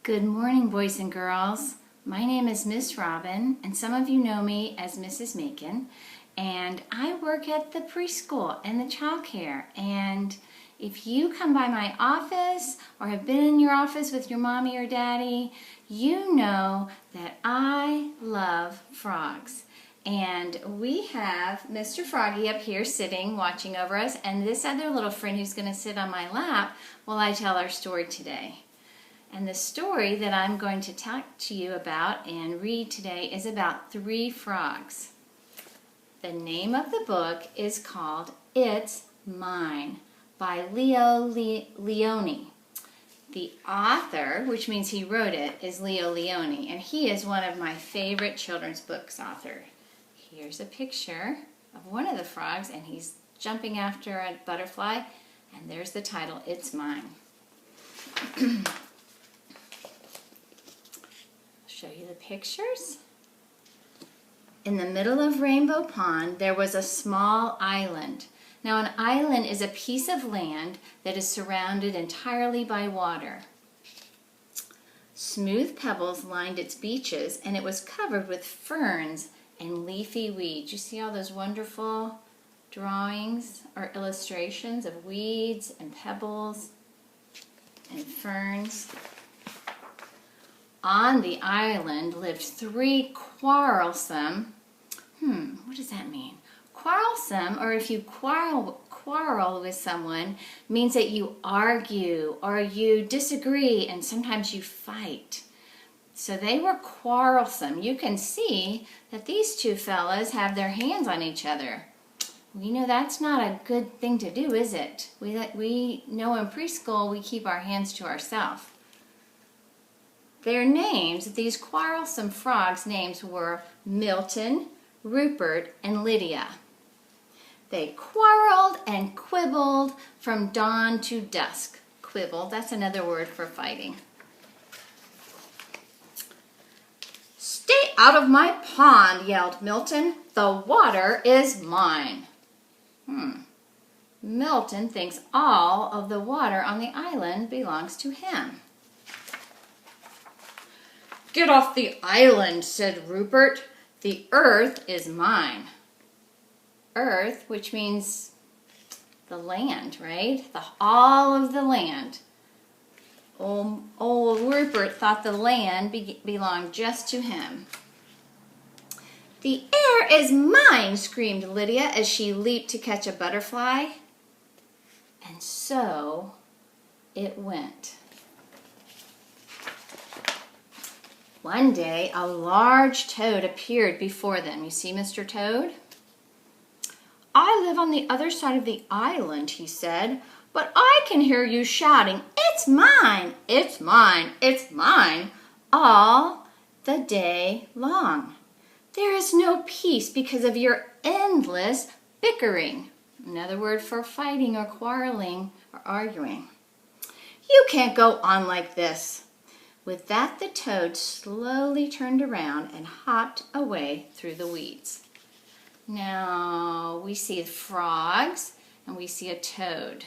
Good morning, boys and girls. My name is Miss Robin, and some of you know me as Mrs. Macon, and I work at the preschool and the child care. And if you come by my office or have been in your office with your mommy or daddy, you know that I love frogs. And we have Mr. Froggy up here sitting, watching over us, and this other little friend who's going to sit on my lap while I tell our story today. And the story that I'm going to talk to you about and read today is about three frogs. The name of the book is called It's Mine by Leo Lionni. The author, which means he wrote it, is Leo Lionni, and he is one of my favorite children's books author. Here's a picture of one of the frogs, and he's jumping after a butterfly, and there's the title, It's Mine. Show you the pictures. In the middle of Rainbow Pond, there was a small island. Now, an island is a piece of land that is surrounded entirely by water. Smooth pebbles lined its beaches, and it was covered with ferns and leafy weeds. You see all those wonderful drawings or illustrations of weeds and pebbles and ferns. On the island lived three quarrelsome, what does that mean? Quarrelsome, or if you quarrel with someone, means that you argue or you disagree and sometimes you fight. So they were quarrelsome. You can see that these two fellas have their hands on each other. We know that's not a good thing to do, is it? We know in preschool we keep our hands to ourselves. Their names, these quarrelsome frogs' names were Milton, Rupert, and Lydia. They quarreled and quibbled from dawn to dusk. Quibble, that's another word for fighting. "Stay out of my pond," yelled Milton. "The water is mine." Milton thinks all of the water on the island belongs to him. "Get off the island," said Rupert. "The earth is mine." Earth, which means the land, right? All of the land. Old Rupert thought the land belonged just to him. "The air is mine," screamed Lydia as she leaped to catch a butterfly. And so it went. One day, a large toad appeared before them. You see Mr. Toad? "I live on the other side of the island," he said, "but I can hear you shouting, 'It's mine, it's mine, it's mine,' all the day long. There is no peace because of your endless bickering." Another word for fighting or quarreling or arguing. "You can't go on like this." With that, the toad slowly turned around and hopped away through the weeds. Now, we see frogs and we see a toad.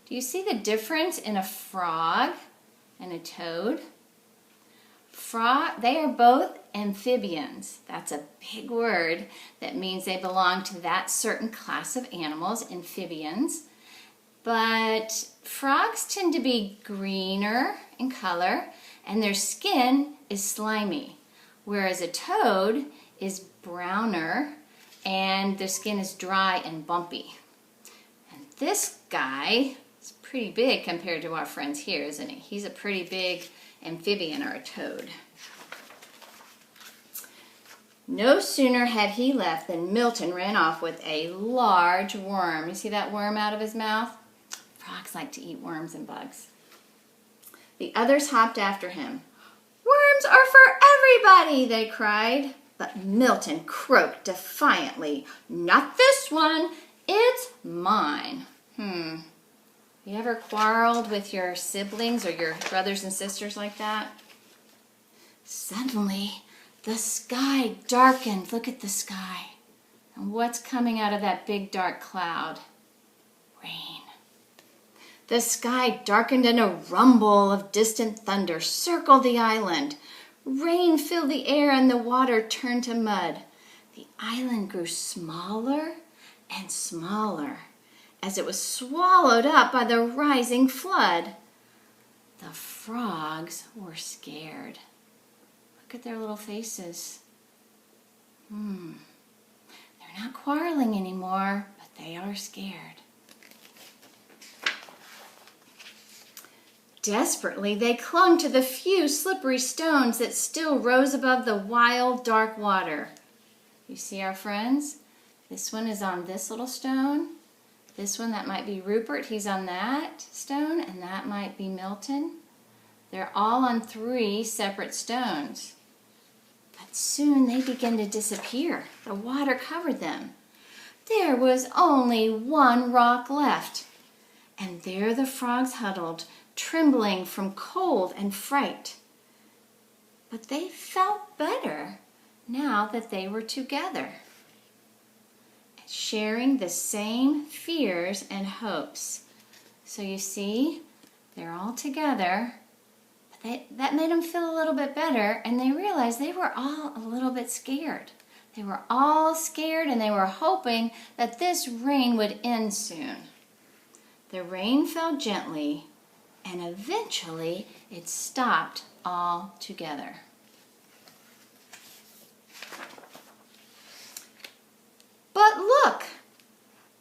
Do you see the difference in a frog and a toad? They are both amphibians. That's a big word that means they belong to that certain class of animals, amphibians. But frogs tend to be greener in color, and their skin is slimy, whereas a toad is browner and their skin is dry and bumpy. And this guy is pretty big compared to our friends here, isn't he? He's a pretty big amphibian or a toad. No sooner had he left than Milton ran off with a large worm. You see that worm out of his mouth? Frogs like to eat worms and bugs. The others hopped after him. "Worms are for everybody," they cried. But Milton croaked defiantly, "Not this one, it's mine." You ever quarreled with your siblings or your brothers and sisters like that? Suddenly, the sky darkened. Look at the sky. And what's coming out of that big dark cloud? Rain. The sky darkened and a rumble of distant thunder circled the island. Rain filled the air and the water turned to mud. The island grew smaller and smaller as it was swallowed up by the rising flood. The frogs were scared. Look at their little faces. They're not quarreling anymore, but they are scared. Desperately, they clung to the few slippery stones that still rose above the wild, dark water. You see our friends? This one is on this little stone. This one, that might be Rupert, he's on that stone, and that might be Milton. They're all on 3 separate stones. But soon they began to disappear. The water covered them. There was only one rock left. And there the frogs huddled, trembling from cold and fright. But they felt better now that they were together, sharing the same fears and hopes. So you see, they're all together. That made them feel a little bit better, and they realized they were all a little bit scared. They were all scared, and they were hoping that this rain would end soon. The rain fell gently, and eventually it stopped altogether. But look!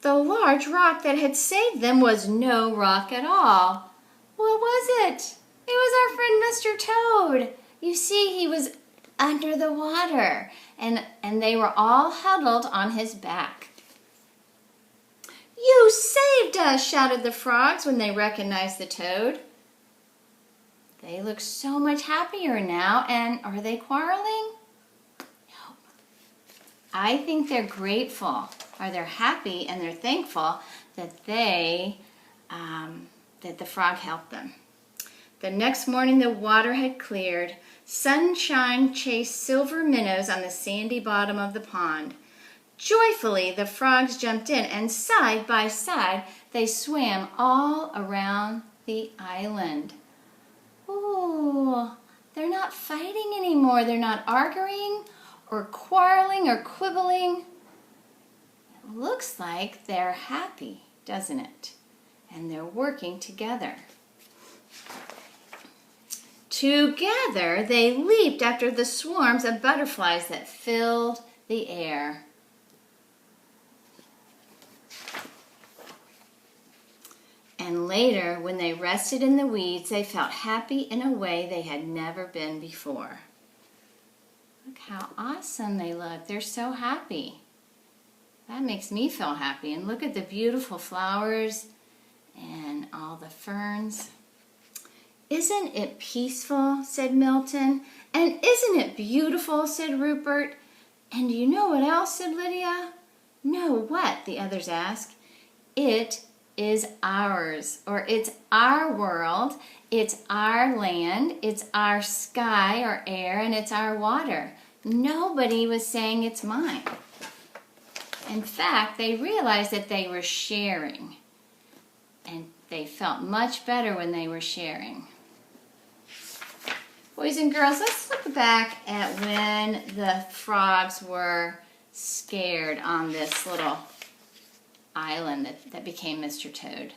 The large rock that had saved them was no rock at all. What was it? It was our friend Mr. Toad. You see, he was under the water, and they were all huddled on his back. "You saved us!" shouted the frogs when they recognized the toad. They look so much happier now, and are they quarreling? No. I think they're grateful, or they're happy and they're thankful that that the frog helped them. The next morning the water had cleared. Sunshine chased silver minnows on the sandy bottom of the pond. Joyfully the frogs jumped in, and side by side they swam all around the island. Ooh, they're not fighting anymore. They're not arguing or quarreling or quibbling. It looks like they're happy, doesn't it? And they're working together. Together, they leaped after the swarms of butterflies that filled the air. And later, when they rested in the weeds, they felt happy in a way they had never been before. Look how awesome they look. They're so happy. That makes me feel happy. And look at the beautiful flowers and all the ferns. "Isn't it peaceful?" said Milton. "And isn't it beautiful?" said Rupert. "And you know what else?" said Lydia. "No, what?" the others asked. "It is ours," or "it's our world, it's our land, it's our sky or air, and it's our water. Nobody was saying it's mine." In fact, they realized that they were sharing, and they felt much better when they were sharing. Boys and girls, let's look back at when the frogs were scared on this little island that became Mr. Toad.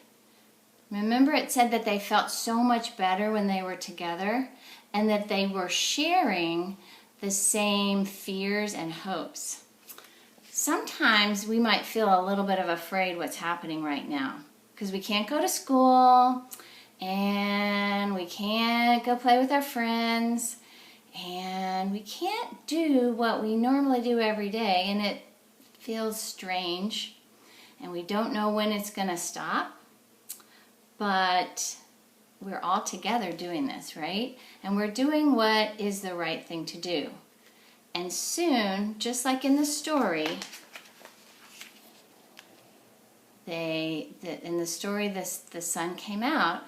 Remember, it said that they felt so much better when they were together, and that they were sharing the same fears and hopes. Sometimes we might feel a little bit of afraid what's happening right now, because we can't go to school, and we can't go play with our friends, and we can't do what we normally do every day, and it feels strange, and we don't know when it's going to stop, but we're all together doing this, right? And we're doing what is the right thing to do. And soon, just like in the story, the sun came out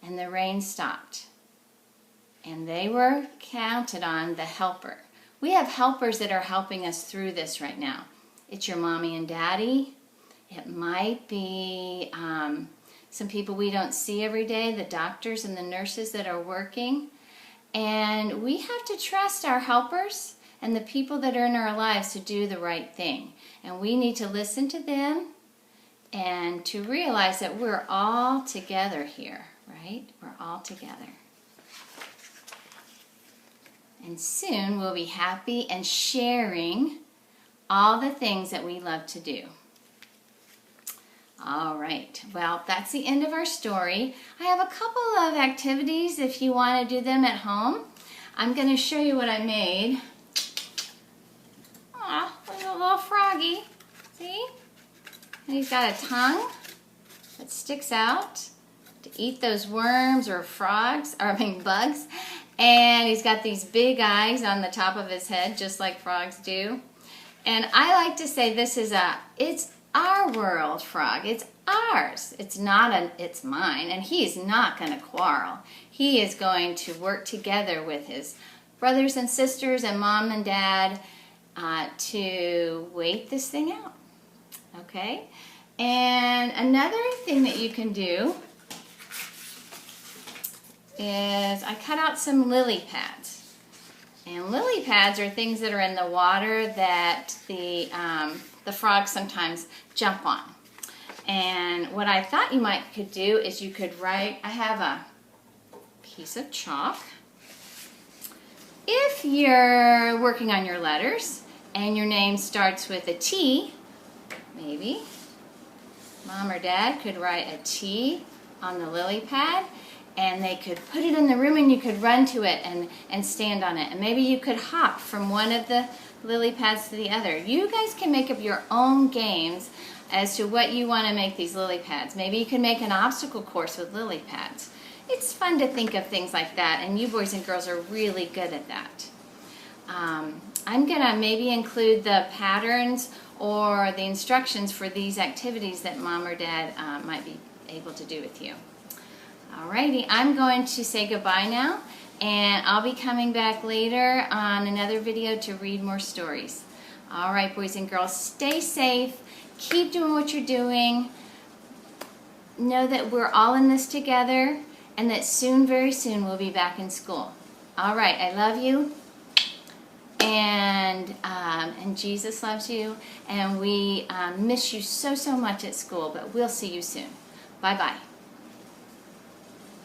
and the rain stopped. And they were counted on the helper. We have helpers that are helping us through this right now. It's your mommy and daddy. It might be some people we don't see every day, the doctors and the nurses that are working. And we have to trust our helpers and the people that are in our lives to do the right thing. And we need to listen to them and to realize that we're all together here, right? We're all together. And soon we'll be happy and sharing all the things that we love to do. All right, well, that's the end of our story. I have a couple of activities if you want to do them at home. I'm going to show you what I made. Aw, look at a little froggy. See? And he's got a tongue that sticks out to eat those worms or frogs, or bugs. And he's got these big eyes on the top of his head, just like frogs do. And I like to say it's our world, frog. It's ours. It's mine. And he's not going to quarrel. He is going to work together with his brothers and sisters and mom and dad to wait this thing out. Okay? And another thing that you can do is I cut out some lily pads. And lily pads are things that are in the water that the frogs sometimes jump on. And what I thought you could do is you could write, I have a piece of chalk. If you're working on your letters and your name starts with a T, maybe Mom or Dad could write a T on the lily pad, and they could put it in the room and you could run to it and stand on it. And maybe you could hop from one of the lily pads to the other. You guys can make up your own games as to what you want to make these lily pads. Maybe you can make an obstacle course with lily pads. It's fun to think of things like that, and you boys and girls are really good at that. I'm going to maybe include the patterns or the instructions for these activities that Mom or Dad might be able to do with you. Alrighty, I'm going to say goodbye now, and I'll be coming back later on another video to read more stories. Alright, boys and girls, stay safe, keep doing what you're doing, know that we're all in this together, and that soon, very soon, we'll be back in school. Alright, I love you, and Jesus loves you, and we miss you so, so much at school, but we'll see you soon. Bye-bye.